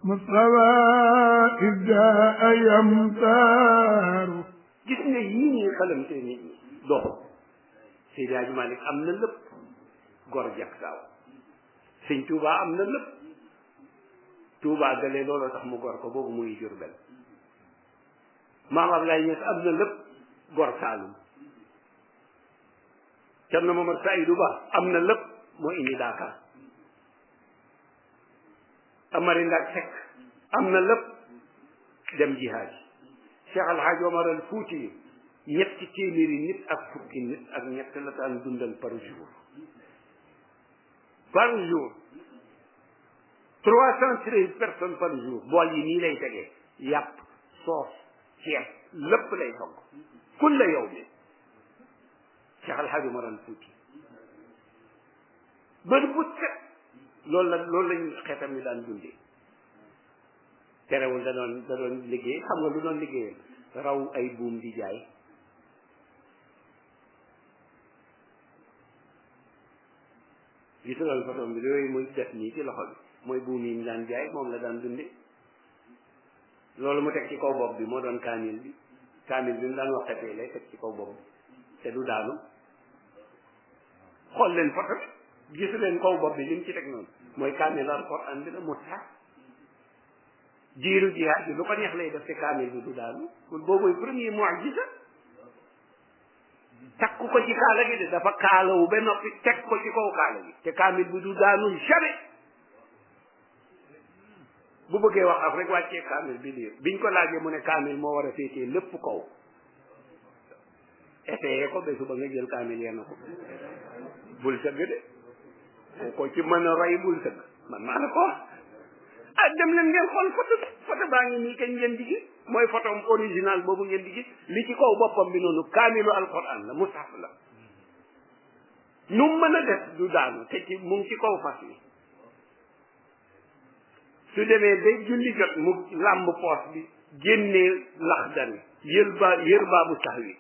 مصطفى إذا يمطر gis nga yii ñuy xalamte nit ñi doxul Seydi Hadji Malick am na lépp gor jak saaw sëñ Touba am na lépp Touba gale looloo tax mu gor ko boobu muy Jurbel Maam Ablaye Niass am na lépp gor Saalum Cerno Mamad Saïdou Ba am na lépp moo indi Dakar Amari Ndak Seck am na lépp dem jihaad Cheikh Al Hadj Omar al Fouti ñetti téeméeri nit ak fukki nit ak ñett la daan dundal par jour 313 personnes par jour bool yi nii lay tegee yàpp soos ceeb lépp lay togg kulla yow mi Cheikh Al Hadj Omar al Fouti bër bu set loolu lañ xeetam yi daan dundee terewul da doon liggéey xam nga lu doon liggéeyam raw ay buum di jaay gisuloon photom bi yooyu muy def nii ci loxo bi mooy buum yi mu daan jaay moom la daan dunde loolu mu teg ci kaw bopp bi moo doon kaamil bi mu daan waxtatee lay teg ci kaw bopp bi te du daanu xool leen photo bi gisu leen kaw bopp bi li mu ci teg noonu mooy kaamil alquran bi la mu tax jiiru jihaad bi lu ko neex lay def te kaamil bi du daanu kon boobu premier mu'jiza takku ko ci kaala gi de dafa kaalawu ba noppi teg ko ci kaw kaala gi te kaamil bi du daanu jamais bu bëggee wax af rek wàccee kaamil bi liir biñ ko laajee mu ne kaamil moo war a féetee lépp kaw essayé ko ba suba nga jël kaamil yenn ko bul sëgg de ko ci mën a roy bul sëgg man maa la ko wax ah dem leen ngeen xool photo baa ngi nii kañ ngeen di gis mooy photo original boobu ngeen di gis li ci kaw boppam bi noonu kaamilu alquran la mushaf la nu mën a def du daanu te ci mu ngi ci kaw fas yi su demee ba julli jot mu làmb poos bi génnee laxdar wi yër baabu sax wi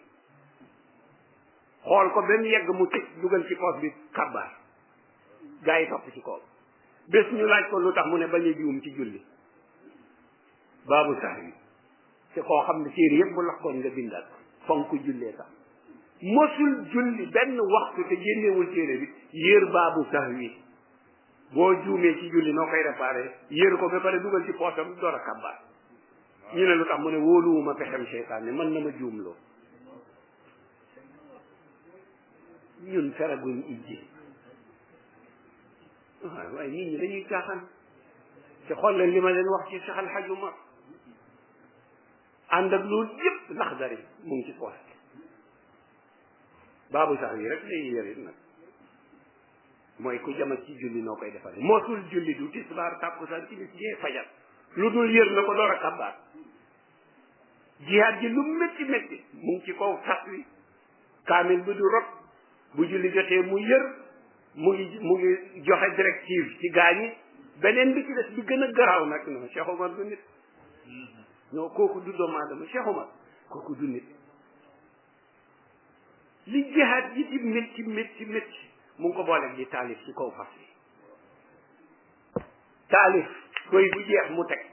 xool ko ba mu yegg mu tëj dugal ci poos bi kabaar gaa yi topp ci kaw bés ñu laaj ko lu tax mu ne bañ a juum ci julli baabu sax wi te koo xam ne téere yëpp bu laxkoon nga bindal fonk jullee sax mosul julli benn waxtu te génnewul téere bi yër baabu sax wi boo juumee ci julli noo koy réparé yër ko ba pare dugal ci poosam door a kabbaar ñu ne lu tax mu ne wóoluwuma pexem seytaane mën na ma juumloo ñun feraguñ ijji waaye nit ñi dañuy caaxaan te xool leen li ma leen wax ci Cheikh Al Hadj Omar ànd ak loolu yëpp laxdari mu ngi ci poos baabu sax yi rek lay yërit nag mooy ku jamat ci julli noo koy defare moosul julli du tisbaar tàkkusaan timis gee fajar lu dul yër na ko door a kabbaar jihaad ji lu métti métti mu ngi ci kaw fas wi kaamil bi du rot bu julli jotee mu yër mu ngi joxe directive ci gaañi beneen bi ci des bi gën a garaaw nag non Cheikh Omar du nit non kooku du doomu aadama Cheikh Omar kooku du nit li jihaad ji di métti métti métti mu ngi ko booleeg di taalif ci kaw fas yi taalif fooy bu jeex mu teg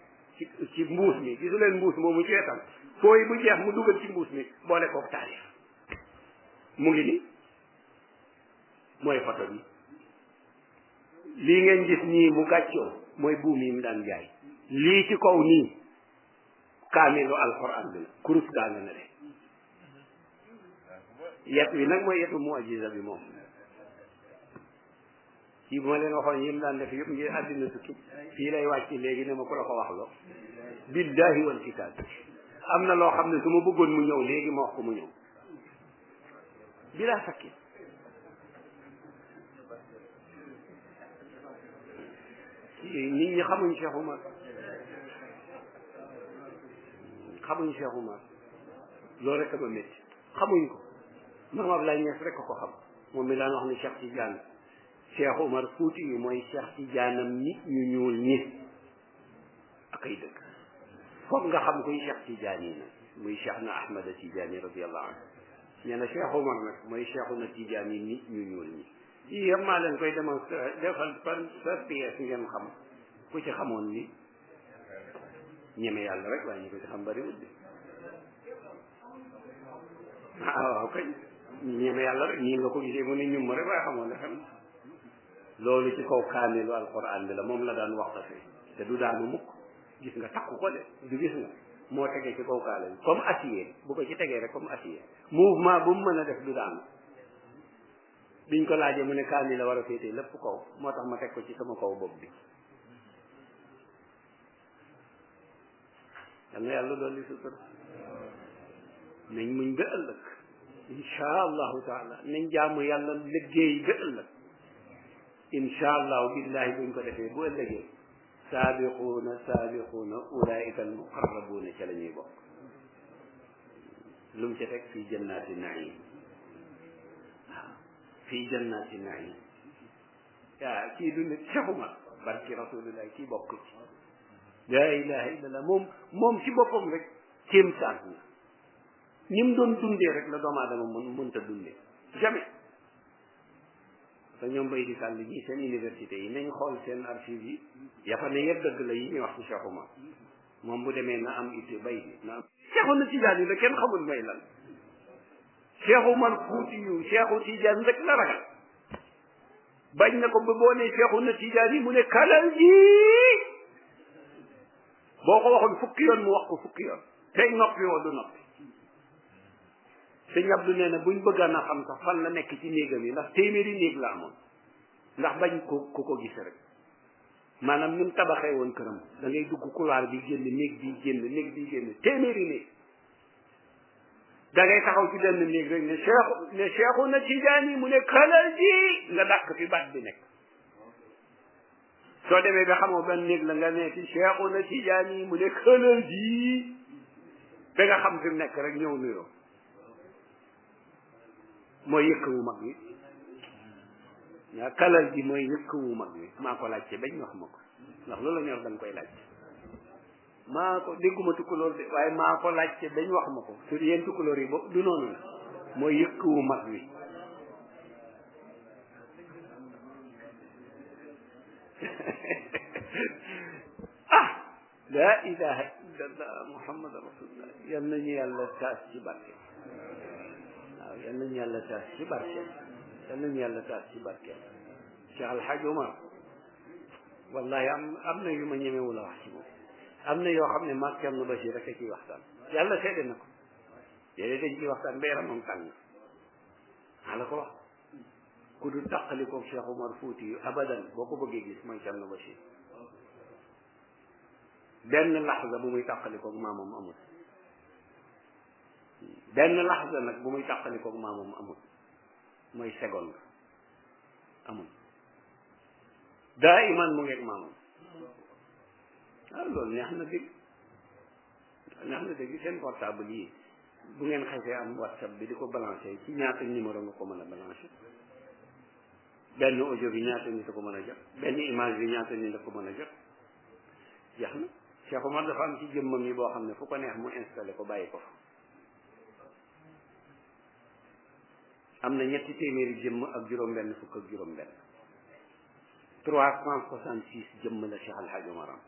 ci mbuus mi gisu leen mbuus moomu ci wetam fooy bu jeex mu dugal ci mbuus mi boole koog taalif mu ngi ni mooy photo bi lii ngeen gis nii mu gàccoo mooy buum yi mu daan jaay lii ci kaw nii kaamilu alquran bi la kurus gaa nga ne de yet wi nag mooy yetu mu'jiza bi moom ci bu ma leen waxoon yi mu daan def yëpp ngir àddina tukki fii lay wàcc léegi ne ma ku la ko wax loo billahi wal kitaab am na loo xam ne su ma bëggoon mu ñëw léegi ma wax ko mu ñëw bilaa sakki nit ñi xamuñ Cheikh Oumar loolu rek a ma métti xamuñ ko Maam Ablaye Niass rek ko xam moom mi daan wax ni Cheikh Tidiane Cheikh Oumar Fouti yi mooy Cheikh Tidianam nit ñu ñuul ñi ak ay dëgg foog nga xam kuy Cheikh Tidiane yi nag muy Cheikh na Ahmada Tidiane radiyallahu anhu nee na Cheikh Oumar nag mooy Cheikhuna Tidiane yi nit ñu ñuul ñi yii yëpp maa leen koy démonstré defal par pièce ngeen xam ku ci xamoon ni ñeme yàlla rek waaye ñu ko ci xam bari wut de waaw kay ñeme yàlla rek ñii nga ko gisee mu ne ñum rek waaye xamoon ne xam loolu ci kaw kaamilu alquran bi la moom la daan waxtase te du daanu mukk gis nga takku ko de du gis nga moo tegee ci kaw kaale bi comme acier bu ko ci tegee rek comme acier mouvement bu mu mën a def du daanu biñ ko laajee mu ne kaamil la war a féetee lépp kaw moo tax ma teg ko ci sama kaw bopp bi yal na yàlla dolli sutura nañ muñ ba ëllëg insha allahu taala nañ jaamu yàlla liggéey ba ëllëg insha allahu billahi buñ ko defee bu ëllëgee saabiquuna saabiquuna ulaika almuqarrabuuna ca la ñuy bokk lu mu ca teg fii jannaati naim waaw fii jannaati naim waaw kii du nit Cheikh barki rasulillah kii bokk ci la ilaha illallah moom ci boppam rek kéemtaan na ni mu doon dundee rek la doomu aadama mënta dundee jamais te ñoom bay di sàll ji seen université yi nañ xool seen archive yi yafa ne yëpp dëgg la yi ñuy wax ci Cheikh Oumar moom bu demee na am itte bay bi na am Cheikhu Tijaan yi la kenn xamul may lan Cheikh Oumar Fuuti yu Cheikhu Tijaan rek la ragal bañ na ko ba boo ne Cheikhu Tijaan yi mu ne kalal ji boo ko waxoon fukki yoon mu wax ko fukki yoon tey noppi woo du noppi sëñ Abdou nee na buñ bëggaan a xam sax fan la nekk ci néegam yi ndax téeméeri néeg la amoon ndax bañ ko gis rek maanaam ni mu tabaxee woon këram da ngay dugg couloir bi génn néeg bi génn téeméeri néeg da ngay taxaw ci benn néeg rek ne Cheikhu na Tijaani mu ne kalal ji nga dàq fi baat bi nekk soo demee ba xamoo benn néeg la nga ne ci Cheikhu na Tijaani mu ne kalal ji ba nga xam fi mu nekk rek ñëw nuyoo mooy yëkk wu mag wi kalal ji mooy yëkk wu mag wi maa ko laajte bañ wax ma ko ndax loolu la ñor da nga koy laajte maa ko dégguma tukkulóor de waaye maa ko laajte bañ wax ma ko su yéen tukkulóor yi bo du noonu la mooy yëkk wu mag wi ah la ilaha illallah muhammad rasulullah yal nañu yàlla taas ci barke waaw yal nañu yàlla taas ci barke yal nañu yàlla taas ci barke Cheikh Al Hadj Omar wallahi am na yu ma ñemewul a wax ci moom am na yoo xam ne maag Thierno Bachir rek a ciy waxtaan yàlla seede na ko yéen dañ ciy waxtaan ba yaramam tàng maa la ko wax ku du tàqali ko Cheikh Omar Fouti yu abadan boo ko bëggee gis mooy Thierno Bachir benn laxza bu muy tàqali koog maamam amul benn laxza nag bu muy tàqali koog maamam amul mooy seconde amul daa iman mu ngeeg maamam loolu neex na dégg seen portable yi bu ngeen xasee am whatsapp bi di ko balancer ci ñaata numéro nga ko mën a balancer benn audio bi ñaata nit a ko mën a jot benn image bi ñaata nit a ko mën a jot jeex na Cheikh Omar dafa am ci jëmmam yi boo xam ne fu ko neex mu installé ko bàyyi ko fa am na 300 jëmm ak juróom-benn fukk ak juróom-benn 366 jëmm la Cheikh Al Hadj Omar am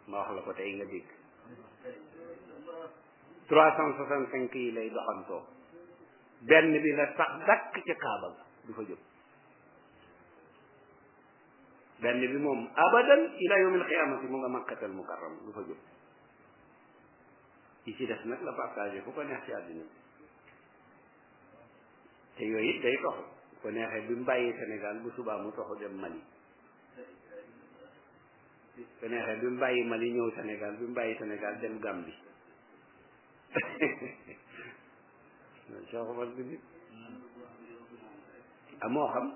ma wax la ko tey nga dégg 365 yi lay doxantoo benn bi la sax dakk ca Kaaba ga du fa jóg benn bi moom abadan ila yawmil qiyaamati mu nga Makkatal Mukarram du fa jóg yi ci des nag la partagé fu ko neex ci àddina te yooyu it day toxu bu ko neexee bi mu bàyyi Sénégal bu subaa mu toxu dem Mali bu ko neexee bi mu bàyyi Mali ñëw Sénégal bi mu bàyyi Sénégal dem Gambie Cheikh Omar bi nit moo xam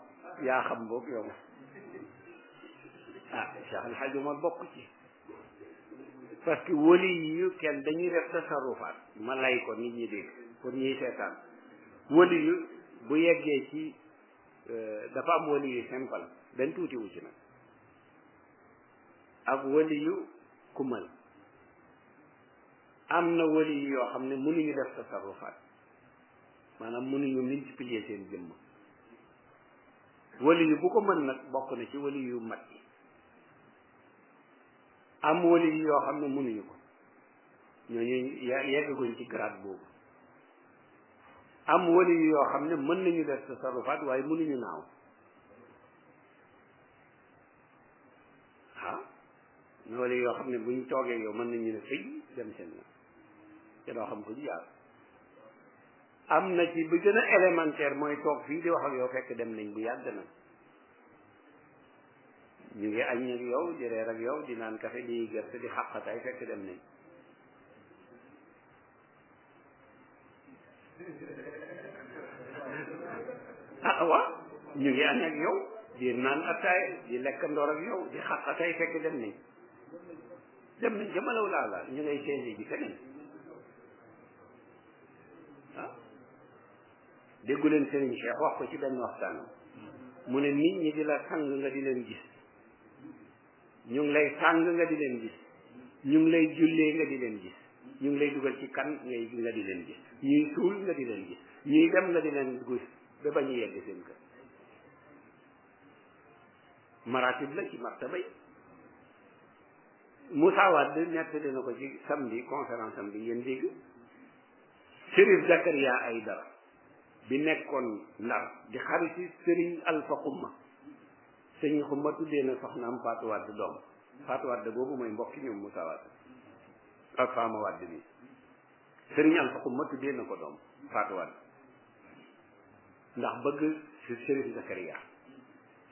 yaa xam boobu yow Cheikh Al Hadj Omar bokk ci parce que wali yu kenn dañuy def tasarrufaat ma lay ko nit ñi dégg pour ñuy seetaan wali yu bu yeggee ci dafa am wali yu simple benn tuuti wu ci nag ak wali yu kumal am na wali yu yoo xam ne mënuñu def tasarrufaat maanaam mënuñu multiplier seen jëmm wali yu bu ko mën nag bokk na ci wali yu mag yi am wali yoo xam ne mënuñu ko ñooñu yeggaguñ ci grade boobu am wali yoo xam ne mën nañu def tasarrufaat waaye mënuñu naaw wali yoo xam ne buñ toogee yow mën nañu ne fëj dem seen na te doo xam ko ji yàlla am na ci bi gën a élémentaire mooy toog fii di wax ak yow fekk dem nañ bu yàgg nag ñu ngi añ ak yow di reer ak yow di naan café di gerte di xàqataay fekk dem nañ waaw ñu ngi añ ak yow di naan attaay di lekk ndoor ak yow di xàqataay fekk dem nañ jamalaw laa ñu ngay seeni ji feneen déggu leen Serigne Cheikh wax ko ci benn waxtaanam mu ne nit ñi di la sang nga di leen gis ñu ngi lay sang nga di leen gis ñu ngi lay jullee nga di leen gis ñu ngi lay dugal ci kan nga di leen gis ñuy suul nga di leen gis ñuy dem nga di leen gis ba ba ñu yegg seen kër maratib la ci martaba yi Moussa Wade nettali na ko ci samedi conférence am bi yéen dégg Chérif Zakaria Aïdara bi nekkoon Ndar di xariti Sëriñ Alpha Xumma Sëriñ Xumma tuddee na soxnaam Fatou Wade doom Fatou Wade boobu mooy mbokki ñoom Moussa Wade ak Fama Wade bi Sëriñ Alpha Xumma tuddee na ko doom Fatou Wade ndax bëgg Chérif Zakaria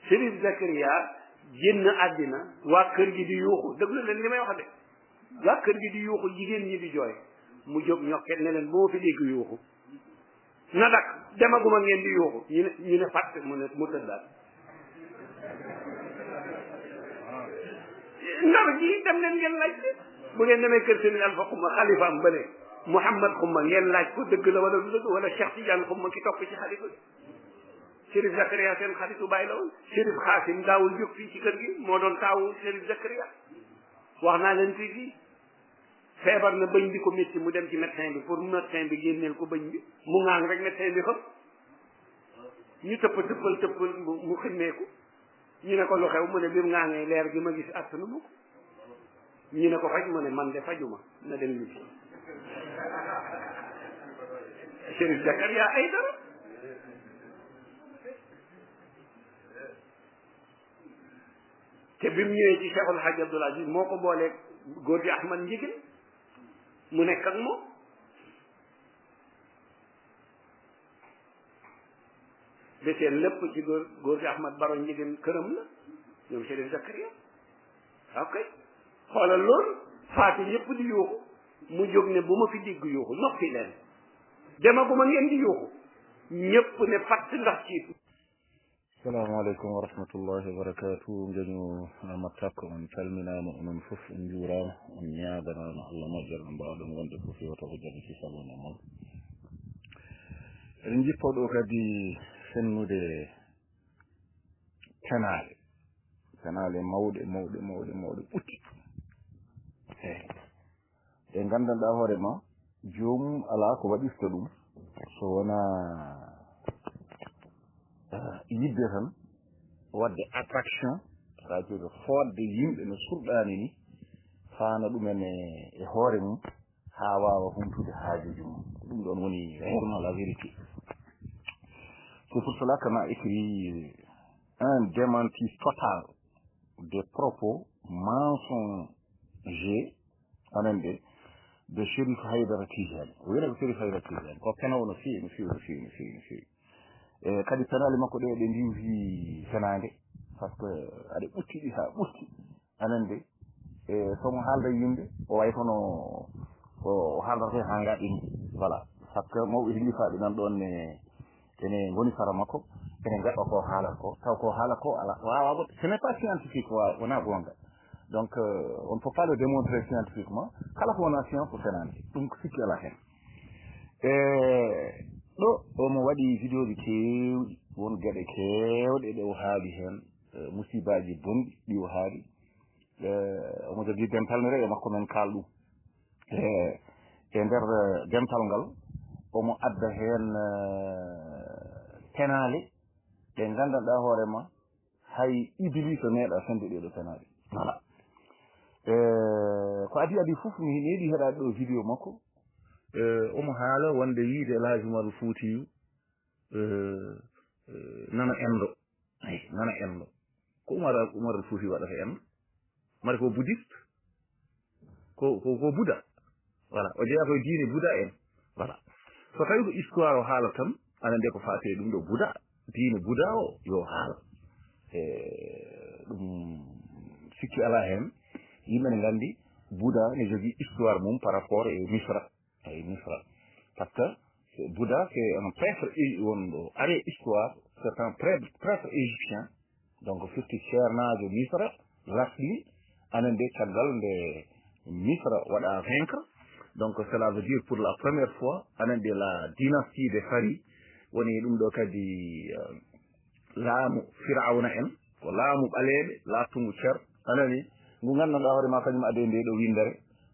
Chérif Zakaria génn àddina waa kër gi di yuuxu déglu leen li may wax de waa kër gi di yuuxu jigéen ñi di jooy mu jóg ñokket ne leen boo fi dégg yuuxu na dak demaguma ngeen di yuuxu ñu ne fàtt mu tëddaat ndar ji dem leen ngeen laaj bu ngeen demee kër Sëriñ Alpha Xumma xalifa am bële Mouhamad Xumma ngeen laaj ko dëgg la wala du dëgg wala Cheikh Tidiane Xumma ki topp ci xalifa bi Chérif Zakaria seen xaritu bàyyi la woon Chérif Xaasim daawul jóg fii ci kër gi moo doon taawu Chérif Zakaria wax naa leen fii feebar na bëñ bi ko métti mu dem ci médecin bi pour médecin bi génneel ko bëñ bi mu ŋaang rek médecin bi xam ñu tëppal mu ximmeeku ñu ne ko lu xew mu ne bi mu ŋaangee leer gi ma gis attanu ma ko ñu ne ko faj mu ne man de fajuma na dem ñibbi Chérif Zakaria Aïdara te bi mu ñëwee ci Cheikhul Hadj Abdoul Aziz moo ko booleeg góor gi Ahmad Njigin mu nekk ak moom ba seen lépp ci góor gi Ahmad Baro Njigin këram la ñoom Chérif Zakaria ok xoolal loolu faati ñëpp di yuuxu mu jóg ne bu ma fi dégg yuuxu noppi leen demaguma ngeen di yuuxu ñëpp ne fatt ndax ci assalamu aleykum wa rahmatullahi wa barakatuh ngeñu mattakko on calminama onon fof on juurama on ñaganama Allah moƴƴere no mbawɗon wonde fof yoto ko jaɓi fi sabone moon eɗen jippo ɗo kadi fennude penale mawɗe ɓutti eyi ɗe gandanɗa hoorema joomum ala ko waɗirta ɗum so wona yidde tan wadde attraction c'est-à-dire fodde yimɓe no surɗani ni faana ɗumen e hoore mum ha wawa humtude haajuji mum ɗum ɗon woni réellement la vérité c'est pour cela qu'on a écrit un démenti total des propos mensongers anande de Chérif Haydara Tijani o wiyata ko Chérif Haydara Tijani ko kenowo no feewi no feewi e kadi penale makko ɗe ɗe ndiwti fenade par ce que aɗa ɓutti ha ɓutti anande e somo haalda yimɓe o way kono o haaldata ha gaɗini voilà par ce que mawɓe hilifaɓe nan ɗon ene goni sara makko ene gaɗa ko haalata ko taw ko haala ko ala wawa ce n'est pas scientifique wona gonga donc on ne peut pas le démontrer scientifiquement kala ko wona science ko fenade ɗum ko sikki ala hen ɗo omo waɗi vidéo ji kewɗi won gueɗe kewɗe ɗe o haali hen musibaji bonɗi ɗi o haali omo jogui dental mi rewe makko men kaal ɗum e nder dental ngal omo adda hen penale ɗe gandanɗa hoorema hay Iblisa meeɗa fende ɗeɗo penale voilà ko adi fof mi neeɗi heɗade ɗo vidéo makko omo haala wonde yiide El Hadji Oumar Foutiyou nana endo nana endo ko Oumar Foutiyou waɗata endo mari ko bouddhiste ko Bouddha voilà o jeeya koye diine Bouddha en voilà so tawi ko histoire o haala tan aɗa nde ko faate ɗum ɗo Bouddha diine Bouddha o yo haala ɗum sikki ala hen yimɓe ne nganndi Bouddha ne jogii histoire mum par rapport e Misra Misra par ce que Bouddha c'est un prêtre wonɗo are histoire c'est un prêtre égyptien donc firti ceernajo Misra lasɗi anen nde caggal nde Misra waɗa vaincre donc cela veut dire pour la première fois anen nde la dynastie des Fari woni ɗum ɗo kadi laamu Firawna en ko laamu ɓaleɓe laatungu cer anani ngu gandanɗa hoore ma kañum ade nde ɗo windere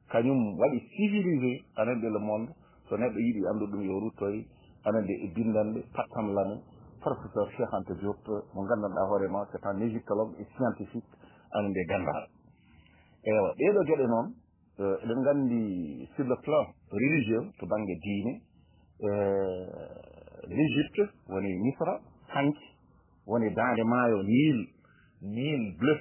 kañum waɗi civilisé anen nde le monde so neɗɗo yiɗi andude ɗum yo ruttoy anen nde e bindanɗe pattam lame professeur Cheikh Anta Diop mo gandanɗa hoore ma c'est un égyptologue et scientifique anen nde gandaɗo ewa ɗeɗo gueɗe noon eɗen gandi sur le plan religieux to banggue diine l'Égypte woni Misra hanki woni dande maayo Nil bleu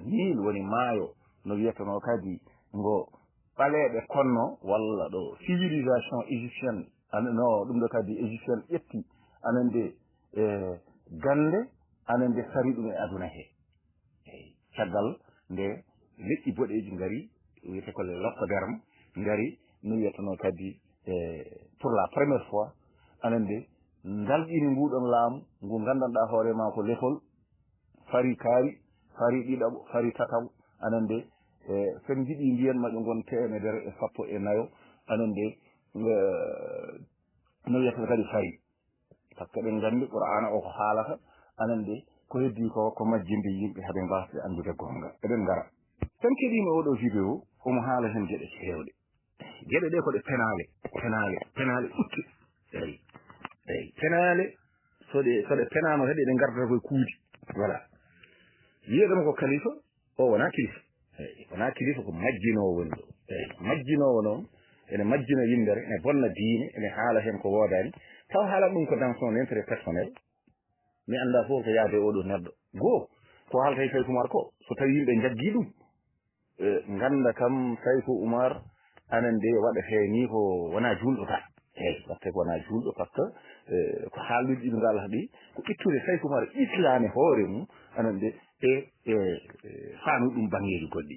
Nil woni maayo no wiyeteno kadi ngo ɓaleɓe konno walla ɗo civilisation égyptienne no ɗum ɗo kadi égyptienne ƴetti anen nde gande anen nde sari ɗum e aduna he eyi caggal nde leƴƴi boɗeji ngari wiyete ko le lockoderme ngari no wiyeteno kadi pour la première fois anen nde dalƴini nguɗon laamu ngu gandanɗa hoorema ko lefol fari kaari fari ɗiɗaɓo fari tataɓo anen nde sen jiɗi mbiyen maƴo gon 114 anen nde no wiyete kadi fari par ce que ɓen gandi qur'ana o ko haalata anen nde ko heddi ko majjinde yimɓe haɓe mbasde andude gonga eɗen ngara sen keɗima oɗo vidéo omo haala hen gueɗe kewɗe gueɗe ɗe koɗe penale ɓutte eyi penale soɗe penama kadi ɗe gardata koye kuuji voilà wiyeɗoma ko kalifa o wona kilifa eyi wona kilifa ko majjinowo woni ɗo eyi majjinowo noon ene majjina yimɓere ene bonna diine ene haala hen ko woodani taw haalat ɗum ko dans son intérêt personnel mi anda fof ko yaade oɗo neɗɗo goo ko haalta e Saykou Oumar ko so tawi yimɓe jaggi ɗum ganda kam Saykou Oumar anen nde waɗate ni ko wona julɗo ta eyi watte ko wona julɗo par ce que ko haaldude ɗiɗo ngalata ɗi ko ittude Saykou Oumar islame hoore mum anen nde faanu ɗum bangeji goɗɗi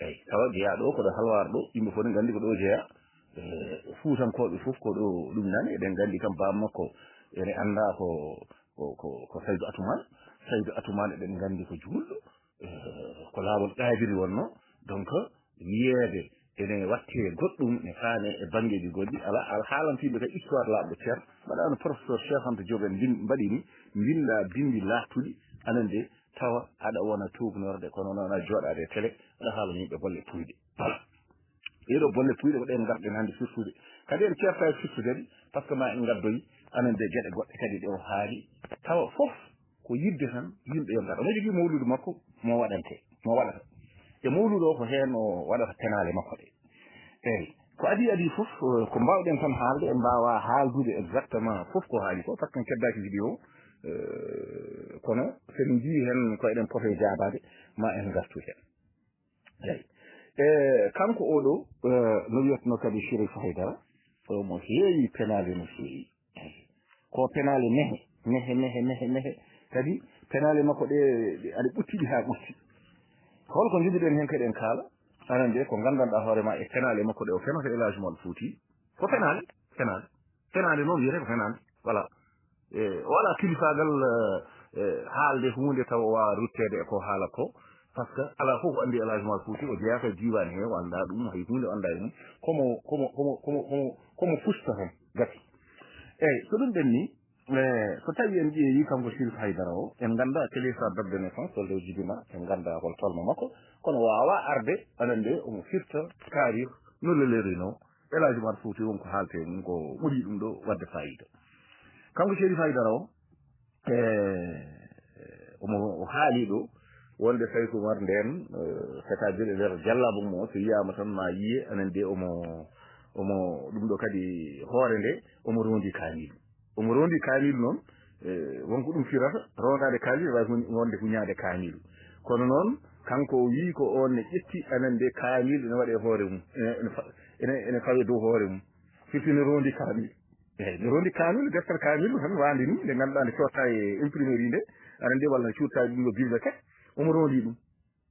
eyi tawa jeeya ɗo koɗo halwar ɗo yimɓe fof ne gandi ko ɗo jeeya fuutankoɓe fof ko ɗo ɗum nani eɗen gandi kam bam makko ene anda ko Saydou Atoumane eɗen gandi ko julɗo ko laawol ɗaadiri wonno donc wiyeede ene watte goɗɗum ne faane e bangeji goɗɗi ala haalantiɓe ka histoire laaɓɗo ceer mbaɗano professeur Cheikh Anta Diop en mbaɗi ni mbinɗa bindi laattuɗi anen nde tawa aɗa wona tuubnorde kono noon a jooɗade télé aɗa haala yimɓe bolle puyɗe voilà ɗeɗo bolle puyɗe ko ɗen garɗen hannde firtude kadi en ceerta e firtudede par ce que ma en gaddoyi anen nde gueɗe goɗɗe kadi ɗe o haali tawa fof ko yidde tan yimɓe yo ngaɗa omo jogui mawludu makko mo waɗata e mawludu o ko hen o waɗata penale makko ɗe eyyi ko adi fof ko mbawɗen tan haalde en mbawa haaldude exactement fof ko haali ko par ce que en keddaki vidéo kono sen jii hen ko eɗen poto jabade ma en gartu hen eyyi kanko oɗo no wiyatno kadi Chérif Haydara mo heewi penale no feewi ko penale nehe kadi penale makko ɗe aɗa ɓuttiɗi ha ɓutti holko joguiɗen hen kadi en kaala anan nde ko gandanɗa hoorema e penale makko ɗe o fenata El Hadji Oumar Fouti ko penale noon wiyete ko penale voilà wala kilifagal haalde hunde taw o wawa ruttede e ko haala ko par ce que ala fof andi El Hadji Oumar Fouti o jeeyaka e diwan he o anda ɗum hay hunde o anda e mum komo fusta hen gati eyyi so ɗum ɓenni so tawi en ƴeewi kanko Chérif Haydara o en ganda télésa date de naissance o lew jibina en ganda hol tolno makko kono wawa arde anan nde omo firta tarih no lelerino El Hadji Oumar Fouti wonko haalte mum ko ɓuuri ɗum ɗo wadde fayida kanko Chérif Haydara o omo haali ɗo wonde Saykou Oumar nden c'est-à-dire e nder jallabu mo so yiyama tan ma yiye anen de omo ɗum ɗo kadi hoore nde omo rondi kaamilu noon wonko ɗum firata rondade kaamilu wawi wonde huñade kaamilu kono noon kanko wi ko on ne ƴetti anen de kaamilu ne waɗe hoore mum ene fawe dow hoore mum surtout ne rondi kaamilu eyyi ne rondi kaamilu deftere kaamilu tan wande ni nde ganduɗa nde cotta e imprimerie nde anen de walla cuutta ɗum ɗo bibliothèque omo rondi ɗum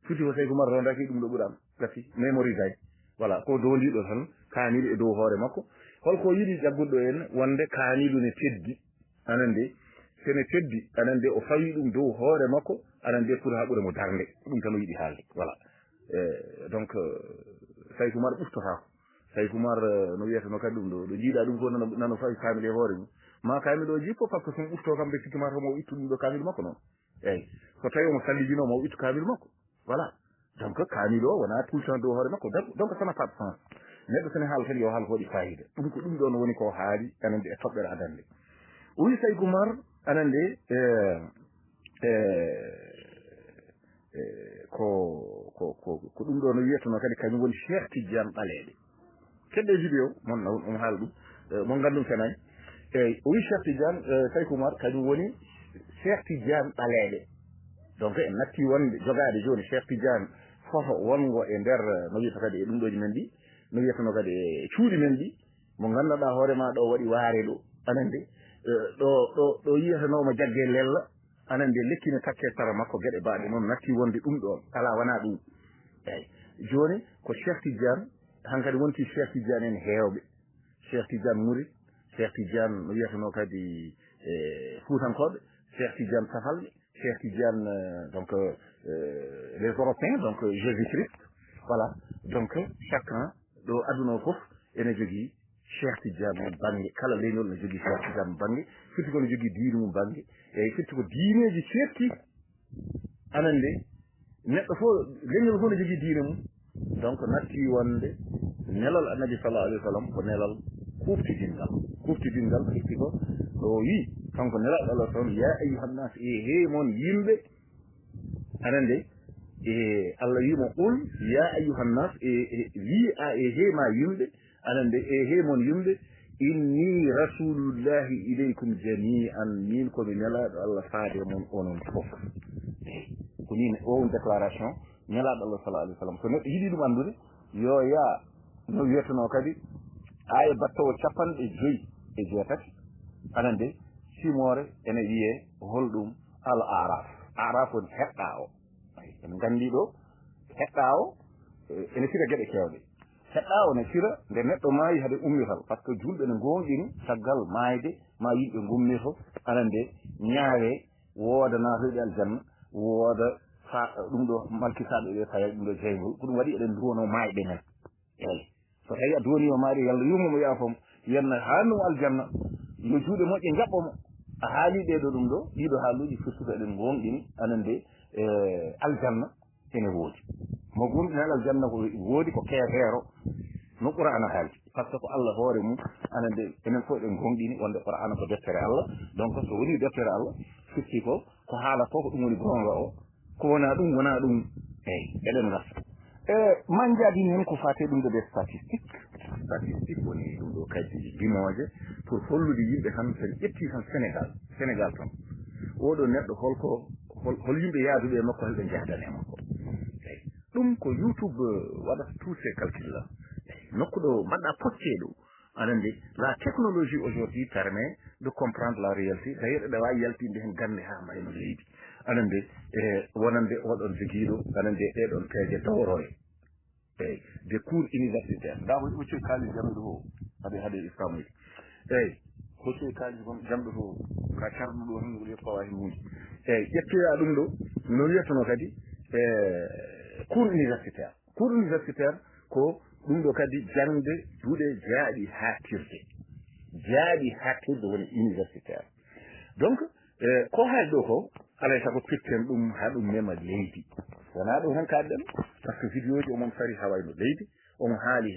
surtout ko Saykou Oumar rondaki ɗum ɗo ɓuuram gati mémorisade voilà ko dondiɗo tan kaamilu e dow hoore makko holko yiɗi jagguɗo en wonde kaamilu ne teddi anen de sene teddi anen de o fawi ɗum dow hoore makko anen de pour haɓure mo darde ɗum tan o yiɗi haalde voilà donc Saykou Oumar ɓuftotako Saykou Oumar no wiyeteno kadi ɗum ɗo jiiɗa ɗum ko nano fawi kaamil e hoore mum ma kaamil o jippo par ce que somo ɓufto kam ɓe sikkima to mo ittu ɗum ɗo kaamil makko noon eyyi so tawi omo sallidino mo ittu kaamil makko voilà donc kaamil o wona tout le temps dow hoore makko donc ça n'a pas de sens neɗɗo sene haala kadi yo haala ko waɗi fayida ɗum ko ɗum ɗon woni ko haali anen de e toɓɓere adande o wi Saykou Oumar anen de ko ɗum ɗo no wiyetono kadi kañum woni Cheikh Tidiane ɓaleɗe kedde vidéo mon omo haala ɗum mon gandum fenayi eyyi o wi Cheikh Tidiane Saykou Oumar kañum woni Cheikh Tidiane ɓaleɗe donc en natti wonde jogade joni Cheikh Tidiane foto wongo e nder no wiyata kadi e ɗum ɗoji men ɗi no wiyatano kadi e cuuɗi men ɗi mo ganduɗa hoorema ɗo waɗi waare ɗo anen de ɗo yiyatanoma jagge lella anen de lekkine takke sara makko gueɗe baɗe noon natti wonde ɗum ɗon ala wona ɗum eyyi joni ko Cheikh Tidiane hankadi wonti Cheikh Tidiane en heewɓe Cheikh Tidiane Mouride Cheikh Tidiane no wiyatano kadi Fuutankoɓe Cheikh Tidiane Safalɓe Cheikh Tidiane donc les Européens donc Jésus-Christ voilà donc chacun ɗo aduna o foof ene jogui Cheikh Tidiane mum banggue kala leñol ne jogui Cheikh Tidiane banggue firti kono jogui diine mum banggue eyyi firti ko diineji ceerti anan de neɗɗo fof leñol fof ne jogui diine mum donc natti wonde nelal annabi sallallahu alayhi wa sallam ko nelal kuftidingal firti ko o wi kanko nelaɗo Allah toon ya ayyuhannas he mon yimɓe anan de Allah wimo qul ya ayyuhannas wi he ma yimɓe anan de he mon yimɓe inni rasulullahi ilaykum jami'an min komi nelaɗo Allah faade mon onon fof ko ni o déclaration nelaɗo Allah sallallahu alayhi wa sallam so neɗɗo yiɗi ɗum andude yo ya no wiyeteno kadi aya battawo 55 anan de simore ene wiye holɗum al araf woni heɗɗa o en gandi ɗo heɗɗa o ene sira gueɗe kewɗe heɗɗa o ne sira nde neɗɗo maayi haade ummital par ce que julɓe ne gonɗini caggal maayde ma yimɓe gummito anan de ñaawe wooda naatoyɗe aljanna wooda ɗum ɗo malkisaɓe ɓe faya ɗum ɗo jeygol ko ɗum waɗi eɗen duwono maayɓe men eyyi so tawi a duwonima maari yalla yumomo yaafom yenna hannum aljanna yo juuɗe moƴƴe jaɓɓomo a haali ɗeɗo ɗum ɗo ɗiɗo haaluji surtout ko eɗen gonɗini anan de aljanna ene woodi mo gonɗinal aljanna ko woodi ko keetero no qur'ana haalti par ce que ko Allah hoore mum anan de enen fof eɗen gonɗini wonde qur'ana ko deftere Allah donc so woni deftere Allah firti ko haala fof ko ɗum woni gonga o ko wona ɗum eyyi eɗen gasa manjadini hen ko fate ɗum ɗo des statistique woni ɗum ɗo kadi bimoje pour hollude yimɓe tan sen ƴetti tan sénégal tan oɗo neɗɗo hol yimɓe yaaduɓe e makko holɓe jaadani e makko eyyi ɗum ko YouTube waɗata tous ces calculs là nokku ɗo mbaɗɗa posté ɗo anan de la technologie aujourd'hui permet de comprendre la réalité d'ailleurs ɗe wawi yaltinde hen gande ha mbayno leydi anan de wonande oɗon joguiɗo anan de ɗeɗon peeje dawroye eyyi des cours universitaires nda o coyi kalis jamɗo to haade islamuji eyyi ko coyi kalis gon jamɗo to ka carɗo ɗo tan woni fawa hen hunde eyyi ƴettoya ɗum ɗo no wiyatano kadi cours universitaire ko ɗum ɗo kadi jangde duuɗe jaaɗi hattirde woni universitaire donc ko haali ɗo ko alay sago pirten ɗum ha ɗum mema leydi wona ɗum tan kalɗen par ce que vidéo ji omon fari ha wayno leydi omo haali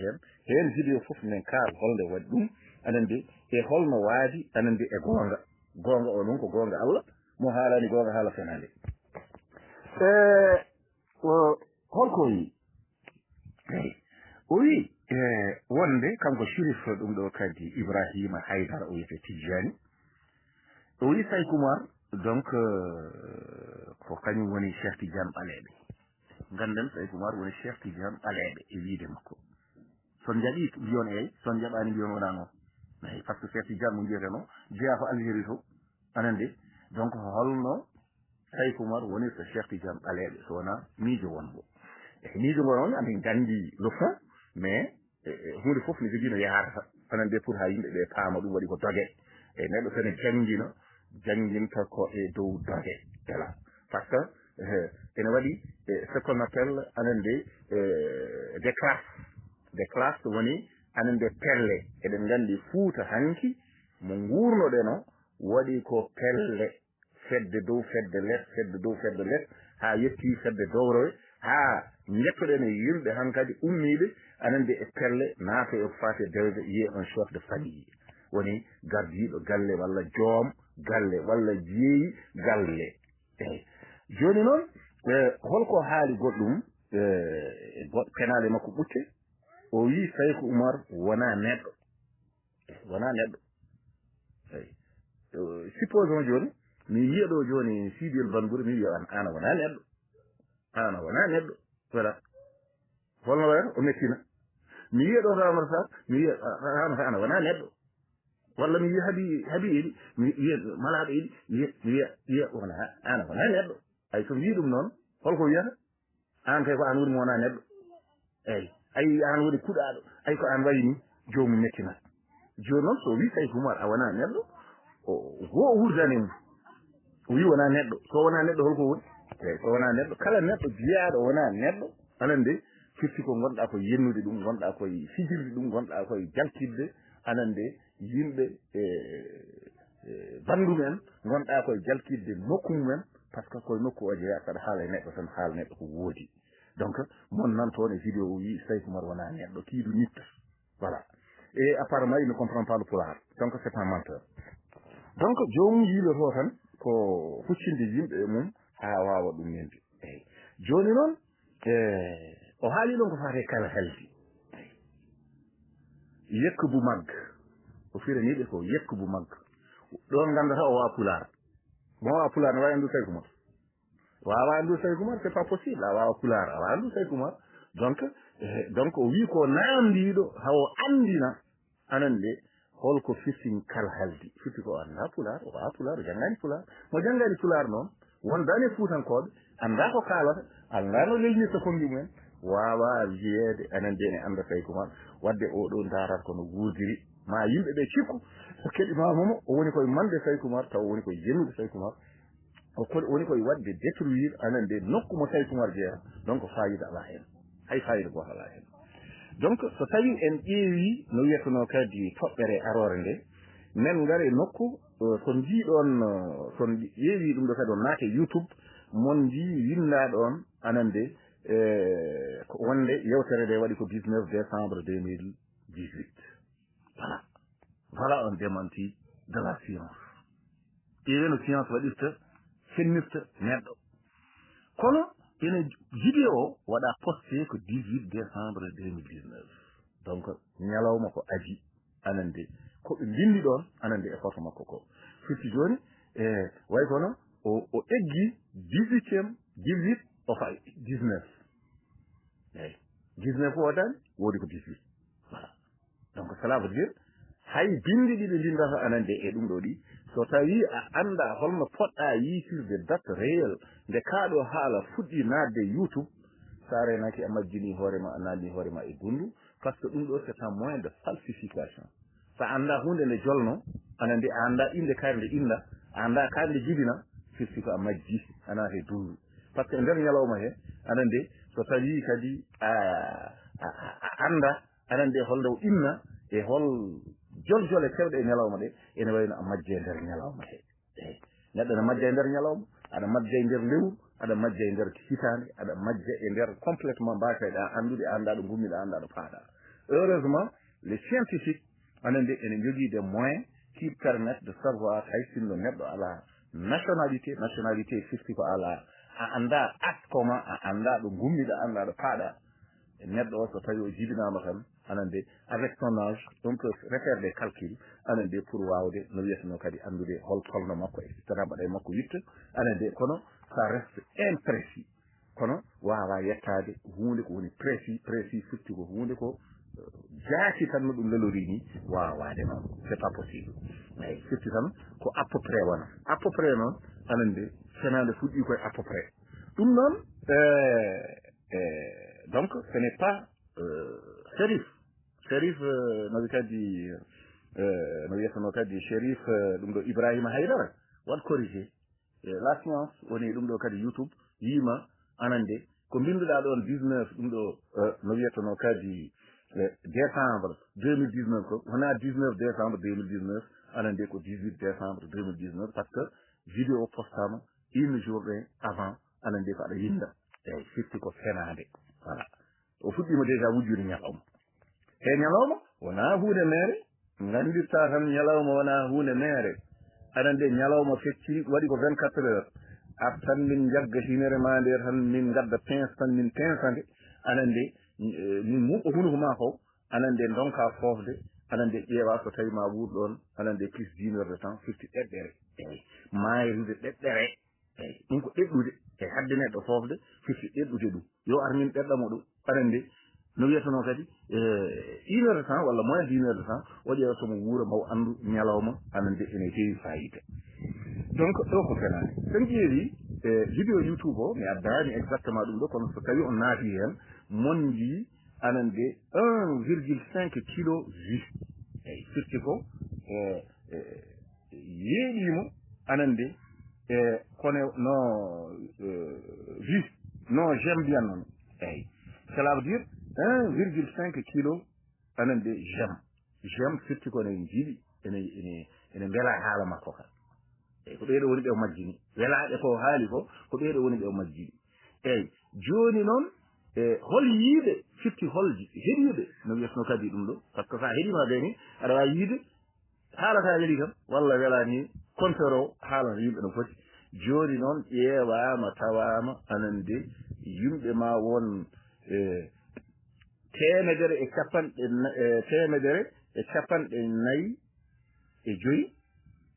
hen vidéo foof min kaal holnde waɗi ɗum anan de e holno waadi anan de e gonga o noon ko gonga Allah mo haalani gonga haala fenande holko wi o wi wonde kanko shérif ɗum ɗo kadi Ibrahima Haydara o wiyete Tidjani o wi Say Kumar donc ko kañum woni Cheikh Tidiane ɓaleɓe ganden Say Kumar woni Cheikh Tidiane ɓaleɓe e wiide makko son jaɓi mbiyon eyyi son jaɓani mbiyon wona noon eyi par ce que Cheikh Tidiane mo mbiyeteno jeeya ko Algérie to anande donc holno Say Kumar wonirta Cheikh Tidiane ɓaleɓe so wona miijo wongo e miijo ngo noon amin gandi le fond mais hunde fof ne jogui no yaarata anande pour ha yimɓeɓe paama ɗum waɗi ko dogue e neɗɗo sene jangguino janginta ko e dow dogue voilà par ce que ene waɗi ce qu'on appelle anande des classes woni anande pelle eɗen gandi Fuuta hanki mo gurnoɗeno waɗi ko pelle fedde dow fedde less fedde dow fedde less ha yetti fedde dowrowe ha jettoɗen e yimɓe hankadi ummiɓe anande e pelle naata e fate dewde yiye un chef de famille woni gardiɗo galle walla joom galle walla jeeyi galle eyi joni noon holko haali goɗɗum penale makko ɓutte o wi Saykou Oumar wona neɗɗo eyi supposons joni mi yiya ɗo joni Sidiel Bangouri mi wiya an ana wona neɗɗo voilà holno wayata o mettina mi yiya ɗo Ramata Sarr mi wiya Ramata ana wona neɗɗo walla mi wiya haabi iɗi mi wiya malaɗo iɗi mi wiya wona ana wona neɗɗo ay so wi ɗum noon holko wiyata an kay ko an woni mo wona neɗɗo eyyi ay an woni kuɗaɗo ay ko an wayi ni jomum mettina joni noon so wi Saykou Oumar a wona neɗɗo o wurdanimo o wi wona neɗɗo so wona neɗɗo holko woni eyyi so wona neɗɗo kala neɗɗo jiyaɗo wona neɗɗo anande firti ko gonɗa koye yennude ɗum gonɗa koye fijirde ɗum gonɗa koye jalkidde anande yimɓe bandumen gonɗa koye jalkidde nokku mumen par ce que koye nokku o jeeya saɗa haala e neɗɗo tan haala neɗɗo ko woodi donc mon nan toon e vidéo o wi Saykou Oumar wona neɗɗo kiidu nitta voilà et apparemment il ne comprend pas le pulaar donc c'est un menteur donc jomum yiiloto tan ko huccinde yimɓe e mum ha wawa ɗum nende eyyi joni noon o haali ɗon ko fate kala haldi yekka bu magga o firaniɓe ko yekka bu magga ɗon gandata o wawa pulaar mo wawa pulaar ne wawi andu Saykou Oumar wawa andu Saykou Oumar c'est pas possible a wawa pulaar a wawa andu Saykou Oumar donc o wi ko namdiɗo hawo andina anande holko firtin kala haldi firti ko anda pulaar o wawa pulaar o janggani pulaar mo janggani pulaar noon wondani Fuutankoɓe anda ko kalata anda no lelnirta kombi mumen wawa wiyede anande ene anda Saykou Oumar wadde oɗo darata kono wurdiri ma yimɓeɓe cikku so keɗimamomo o woni koye mande Saykou Oumar taw woni koye yennude Saykou Oumar o woni koye wadde détruire anande nokku mo Saykou Oumar jeeya donc fayida ala hen hay fayida goto ala hen donc so tawi en ƴeewi no wiyeteno kadi toɓɓere arore nde men ngare nokku son jiiɗon son ƴeewi ɗum ɗo kadi on naate YouTube mon ji winnaɗo on anande wonde yewtere nde waɗi ko 19 décembre 2018 voilà un démenti de la science ƴeewe no science waɗirta fennirta neɗɗo kono ene vidéo o waɗa posté ko 18 décembre 2019 donc ñalawma ko aji anande ko ɓe bindi ɗon anande e photo makko ko firti joni way kono o eggi 18e 18 o fay 19 eyyi 19 wodani woodi ko 18 voilà donc cela veut dire hay bindi ɗi ɓe bindata anande e ɗum ɗo ɗi so tawi a anda holno poɗɗa yiitirde date réel nde kaɗo haala fuɗɗi nadde YouTube sa renaki a majjini hoorema a nalli hoorema e gundu par ce que ɗum ɗo c'est un moyen de falsification sa anda hunde nde jolno anande a anda inde kaari nde inda a anda kaari nde jibina firti ko a majji a naata e dundu par ce que nder ñalawma he anande so tawi kadi a anda anande holno inna e hol joljole kewɗe e ñalawma ɗe ene wayno a majje nder ñalawma he eyi neɗɗo ne majja e nder ñalawma aɗa majja e nder lewru aɗa majja e nder hitande aɗa majja e nder complètement mbateɗa andude anda ɗo gummiɗa anda ɗo paaɗa heureusement les scientifiques anande ene jogui des moyens qui permettent de savoir hay sinno neɗɗo ala nationalité firti ko ala a anda askoma a anda ɗo gummiɗo anda ɗo paaɗa neɗɗo o so tawi o jibinama tan anande avec son âge on peut refaire des calculs anande pour wawde no wiyatano kadi andude hol tolno makko et cetera mbaɗa e makko witta anande kono ça reste imprécis kono wawa yettade hunde ko woni précis firti ko hunde ko jaaki tan no ɗum lelori ni wawade noon c'est pas possible eyyi firti tan ko à peu près wona à peu près noon anande senade fuɗɗi koye à peu près ɗum noon donc ce n'est pas Sherif no wi kadi no wiyatano kadi Sherif ɗum ɗo Ibrahima Haydara wat corrigé la science woni ɗum ɗo kadi YouTube yima anande ko binduɗa ɗon 19 ɗum ɗo no wiyatano kadi décembre 2019 ko wona 19 décembre 2019 anande ko 18 décembre 2019 par ce que vidéo postama une journée avant anande ko aɗa yinda eyyi firti ko fenade voilà o fuɗɗima déjà wujjude ñalawma e ñalawma wona hunde mere gandirta tan ñalawma wona hunde mere anande ñalawma fecci waɗi ko 24 heures tan min jagga hinere ma nde tan min gadda pince tan min pincede anande min muɓɓa hunuko ma ko anande donka fofde anande ƴeewa so tawi ma wuur ɗon anande plus d' 1 heure de temps firti ɗeɗɗere eyyi mayrude ɗeɗɗere eyyi ɗum ko ɗeɗɗude e hadde neɗɗo fofde firti ɗeɗɗude ɗum yo ar min ɗeɗɗamo ɗum anande no wiyatano kadi 1 heure de temps walla moins d' 1 heure de temps o ƴeewa somo wuura maw andu ñalawma anande ene heewi fayida donc ɗo ko fenani sen ƴeewi vidéo YouTube o mi addani exactement ɗum ɗo kono so tawi on naati hen monji anande 1,5 kilo jus eyyi firti ko yeeɗimo anande kono no jus non j'aime bien noon eyyi cela veut dire 1,5 kilo anande j'aime firti ko ene jiiɗi ene beela haala makko ka eyyi ko ɓeeɗo woni ɓe o majjini welaaɗe ko haali ko ɓeeɗo woni ɓe o majjini eyyi joni noon hol yiide firti holji heɗiɓe no wiyatno kadi ɗum ɗo par ce que sa heɗima ɓeni aɗa wawi yiide haalata weeli kam walla welani compteur o haalata yimɓe no foti joni noon ƴeewama tawama anande yimɓe ma won temedere e capanɗe nayyi e joyyi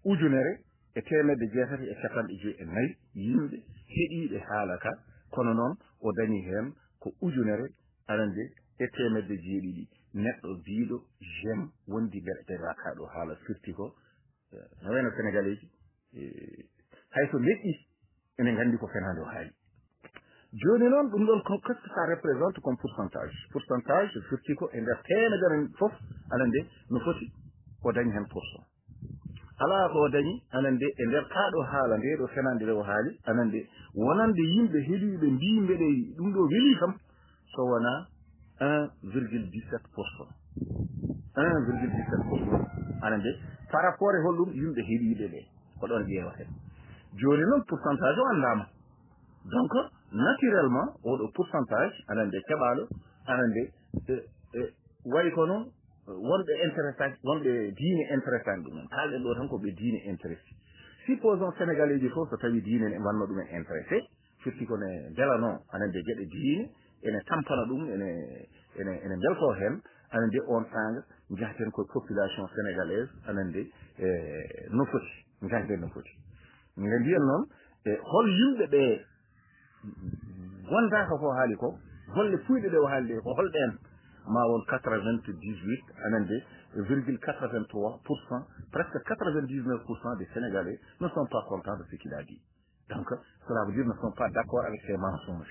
ujunere e temedde jeetati e capanɗe joyyi e nayyi yimɓe heeɗiɓe haala ka kono noon o dañi hen ko ujunere anande e temedde jeeɗiɗi neɗɗo biiɗo j'aime wondi mbeɗa waka ɗo haala firti ko no wayno sénégalais ji hayso leƴƴi ene gandi ko fenade o haali joni noon ɗum ɗon qu'est ce que ça représente comme pourcentage firti ko e nder temedere foof anande no foti o dañi hen pourcent ala ko o dañi anande e nder kaaɗo haala nde ɗo fenande nde o haali anande wonande yimɓe heeɗiɓe mbi mbeɗe ɗum ɗo weeli kam so wona 1,17%. 1,17% anande par rapport e holɗum yimɓe heeɗiɓe ɓe ko ɗon ƴeewate joni noon pourcentage o andama donc naturellement oɗo pourcentage anande keɓaɗo anande wayi kono wonɓe intéressant wonɓe diine intéressant ɗumen kalɗen ɗo tan ko ɓe diine intéressé supposons sénégalais ji fof so tawi diine ne wanno ɗumen intéressé firti kone belano anande gueɗe diine ene tampana ɗum ene belto hen anande on sanga jahten koye population sénégalaise anande no foti jahden no foti nde mbiyan noon hol yimɓe ɓe wondaka ko haali ko golle fuyɗe ɗe o haali ɗe ko holɗen ma won 98 anande ,83%, presque 99% des Sénégalais ne sont pas contents de ce qu'il a dit. Donc, cela veut dire ne sont pas d'accord avec ces mensonges.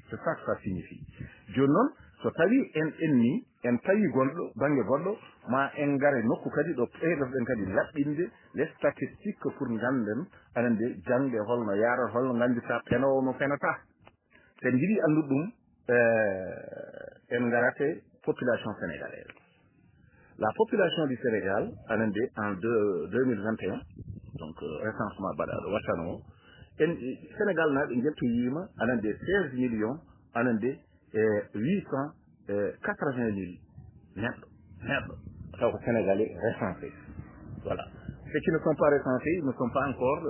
C'est ça que ça signifie. Jonon, so tawi en enni en tawi gonɗo bange goɗɗo ma en gare nokku kadi ɗo ɓeydoɗen kadi laɓɓinde les statistiques pour ganden anande jangde holno yarata holno gandita penowo no fenata sen jiiɗi andude ɗum en garate population sénégalaise. La population du Sénégal anande en 2021 donc recensement baɗaɗo wattano en Sénégal naɓe jettoyima anande 16 millions anande 880 000 neɗɗo taw ko sénégalais recensés. Voilà. Ceux qui ne sont pas recensés ne sont pas encore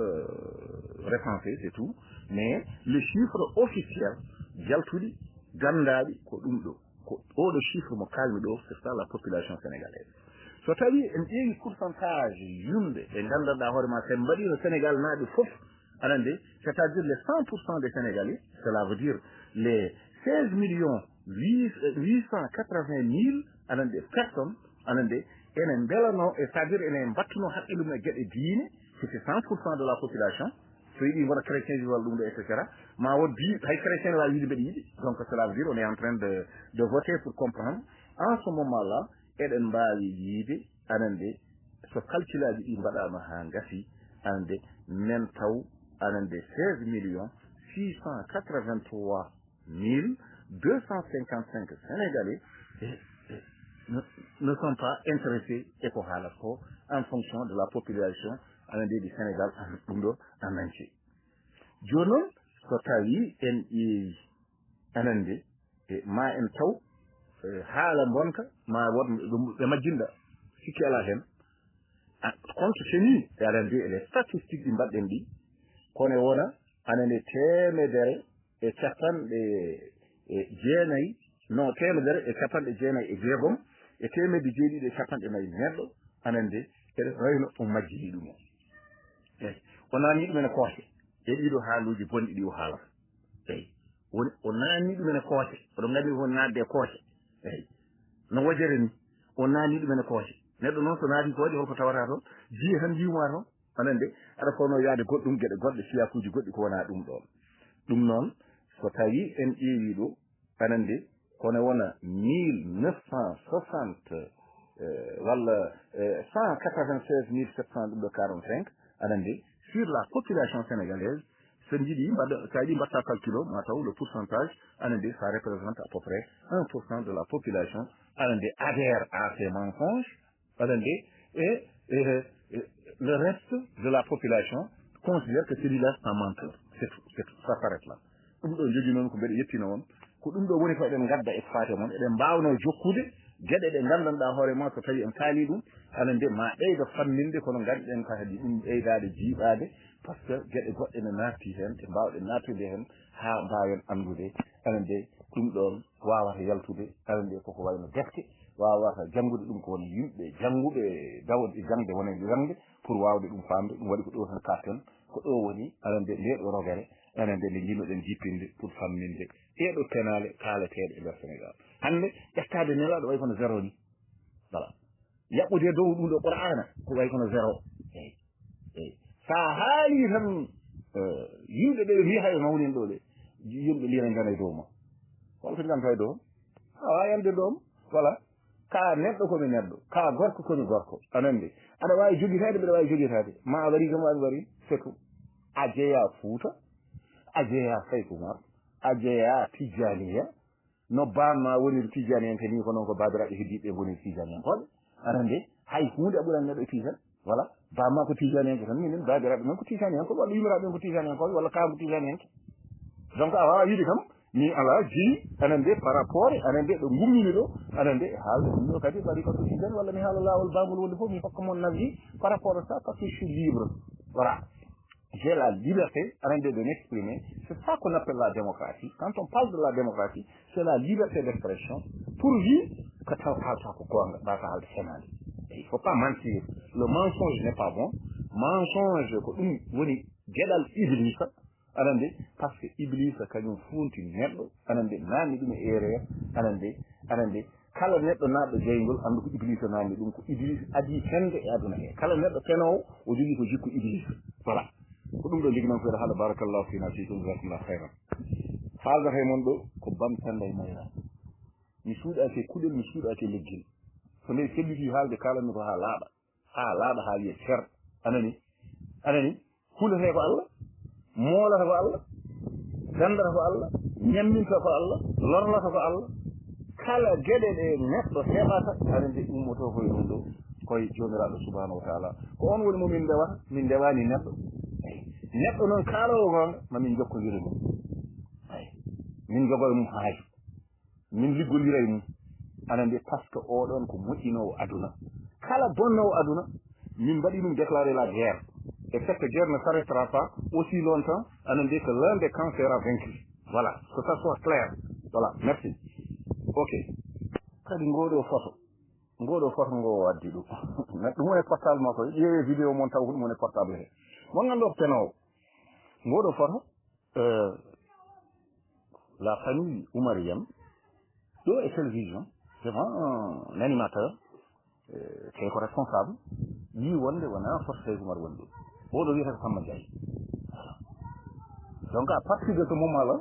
recensés, c'est tout. mais le chiffre officiel jaltuɗi gandaɗi ko ɗum ɗo ko oɗo chiffre mo kalmi ɗo c'est ça la population sénégalaise so tawi en ƴeewi pourcentage yumɓe ɓe gandanɗa hoore ma sen mbaɗino sénégal naaɓe fof anande c'est à dire les 100% des sénégalais cela veut dire les 16 millions 880 000 anande personnes anande enen belano et c'est à dire enen mbattuno haqqille mum e gueɗe diine c'était 100% de la population so yiɗi mboɗa chrétien ji walla ɗum ɗo et cetera ma won bi hay chrétien wawi wiide mbeɗa yiɗi donc cela veut dire on est en train de voter pour comprendre en ce moment là eɗen mbawi yiide anande so calculaji ɗi mbaɗama ha gasi anande men taw anande 16 millions 683 255 sénégalais ne sont pas intéressés et ko haalata ko en fonction de la population anande du Sénégal ɗum ɗo en entier joni noon so tawi en ƴeewi anande ma en taw haala bonka ma won ɓe majjinɗa sikki ala hen compte tenu e aɗa mbi les statistiques ɗi mbaɗɗen ɗi kono wona anande temedere e capanɗe jeenayyi non temedere e capanɗe jeenayyi e jeegom e temedde jeeɗiɗi e capanɗe nayyi neɗɗo anande eɗen wayno o majjini ɗum o eyi o naani ɗumen e koose e ɗiɗo haaluji bonɗi ɗi o haalata eyi woni o naani ɗumen e koose oɗo ngandi won naatde e koose eyi no wojere ni o naani ɗumen e koose neɗɗo noon so naati kooje holko tawata toon jiye tan jiwma toon anande aɗa fawno yaade goɗɗum gueɗe goɗɗe siyakuji goɗɗi ko wona ɗum ɗon ɗum noon so tawi en ƴeewi ɗo anande kono wona 1960 walla 196 700 ɗum ɗo 45 anande sur la population sénégalaise sen jiiɗi sa yiɗi mbatta calcul o ma taw le pourcentage anande ça représente à peu près 1% de la population anande adhère à ces mensonges anande et le reste de la population considère que celui-là c'est un menteur ça s'arrête là ɗum ɗo jogui noon ko mbeɗa yettina on ko ɗum ɗo woni ko eɗen gadda e faate moon eɗen mbawno jokkude gueɗe ɗe gandanɗa hoore ma so tawi en kaali ɗum anande ma ɓeyda famminde kono ganduɗen ko hadi ɗum ɓeydade jiiɓade par ce que gueɗe goɗɗe ne naatti hen ɗe mbawɗe nattude hen ha mbawen andude anande ɗum ɗon wawata yaltude anande koko wayno defte wawata janngude ɗum ko woni yimɓe jannguɓe dawde jangde wona jangde pour wawde ɗum famde ɗum waɗi ko ɗo tan katten ko ɗo woni anande nde ɗo rogere anande nde jinoɗen jippinde pour famminde ɗeɗo penale kaaleteɗe e nder Sénégal hande ƴettade nelaɗo way kono zéro ni voilà yaɓɓude dow ɗum ɗo qur'ana ko way kono zéro eyi eyi sa haali tan yimɓe ɓe mbi hay mawnin ɗo ɗe yimɓe lina gana e dow ma holko ganta e dow awa yande doom voilà ka neɗɗo komi neɗɗo ka gorko komi gorko anande aɗa wawi jogitade mbiɗa wawi jogitade ma a wari kam waɗi wari c'est tout a jeeya Fuuta a jeeya Saykou Umar a jeeya Tijaniya no bamma wonir Tijaniyanke ni ko noon ko babiraɓe heddiɓe gonir Tijaniyankoɓe anande hay hunde a ɓuran neɗɗo e Tijan voilà bamma ko Tijaniyanke tan minen babiraɓe men ko Tijaniyankoɓe walla yimiraɓe men ko Tijaniyankoɓe walla kago Tijaniyanke donc a wawa wiide kam ni ala jeeyi anande par rapport anande ɗo gummini ɗo anande haalde ɗum ɗo kadi waɗi koto Tijan walla mi haala lawol bangol wonde fof mi hokka mon avis par rapport à ça parce que je suis libre voilà j'ai la liberté de m'exprimer. C'est ça qu'on appelle la démocratie. Quand on parle de la démocratie, c'est la liberté d'expression pourvu que il ne faut pas mentir. Le mensonge n'est pas bon. Mensonge, parce que Iblis kañum funti neɗɗo anande naani ɗum e erreur anande kala neɗɗo naɗɗo jeygol andu ko Iblis naani ɗum ko Iblis adi fende e aduna he kala neɗɗo fenowo o jogui ko jikku Iblis voilà ko ɗum ɗo jogui noon ko haala barakallahu fina fikum jazakumullahu khairan haaldata e mon ɗo ko bamtande e mayra mi suuɗake kuɗel mi suuɗake leggel so nde selliti haalde kalanmi ko ha laaɓa ha wiye cer anani hulete ko Allah moolata ko Allah gandata ko Allah ñamminta ko Allah lornata ko Allah kala gueɗe ɗe neɗɗo heɓata anande ummoto koye ɗum ɗo koye jomiraɗo subhanahu wa taala ko on woni momin ndewata min ndewani neɗɗo neɗɗo noon kaalowo gonga mamin jokkodira ɗum min jogoye mum haaju min liggodira e mum anande par ce que oɗon ko moƴƴinowo aduna kala bonnowo aduna min mbaɗi ɗum déclaré la guerre et cette guerre ne s'arrêtera pas aussi longtemps à ne dire que l'un des camps sera vaincu. Voilà, que ça soit clair. Voilà, merci. Ok. Kadi ngoɗo photo ngo waddi ɗum ɗum woni portable makko ƴeewe vidéo mon taw ɗum woni portable he mon ganduɗo tenowo ngoɗo photo la famille oumarienne ɗo e télévision devant un animateur qui est responsable yi wonde wona forcé Oumar woni ɗum oɗo wiyata ko Samba Ndiaye donc à partir de ce moment là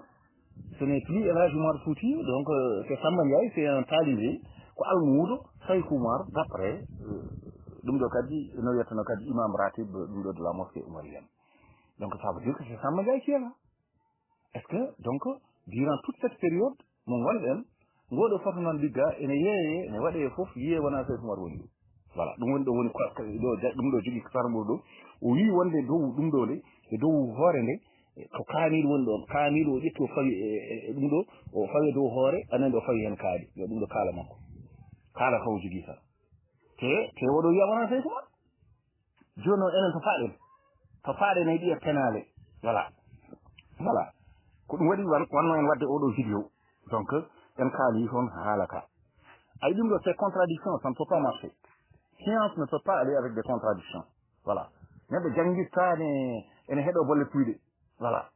ce n'est plus El Hadji Oumar Fouti donc c'est Samba Ndiaye c'est un talibé ko almudo Saykou Oumar d'après ɗum ɗo kadi no wiyatano kadi imam ratib ɗum ɗo de la mosquée oumarienne donc ça veut dire que c'est Samba Ndiaye qui est là est-ce que donc durant toute cette période mo gonɗen ngoɗo foto noon ligga ene yeeye ene waɗe fof yiye wona Saykou Oumar woni ɗum voilà ɗum woni ɗo woni ɗum ɗo jogui sarmol ɗo o wi wonde dow ɗum ɗo nde e dow hoore nde ko kaaniɗo woni ɗon kaaniɗo o ƴetti o fawi e ɗum ɗo o fawi dow hoore anen o fawi hen kaali yo ɗum ɗo kaala makko kaala kaw jogui sa te woɗo wiya wona Saykou Oumar joni noon enen to faaɗen e ɗiya penale voilà ko ɗum waɗi wanno en wadde oɗo vidéo donc en kaali toon haala ka ay ɗum ɗo c'est contradiction ça ne peut pas marcher science ne peut pas aller avec des contradictions voilà neɗɗo jangguirtane ene heeɗo bolle puyɗe voilà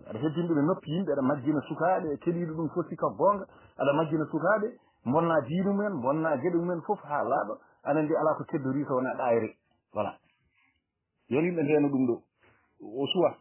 aɗa heddini ɗum e noppi yimɓe aɗa majjina sukaɓe keɗiɗo ɗum fof sika gonga aɗa majjina sukaɓe bonna diinu mumen bonna gueɗe mumen fof ha laaɓa aɗa andi ala ko teddori so wona ɗayre voilà yon yimɓe ndeno ɗum ɗo o suwa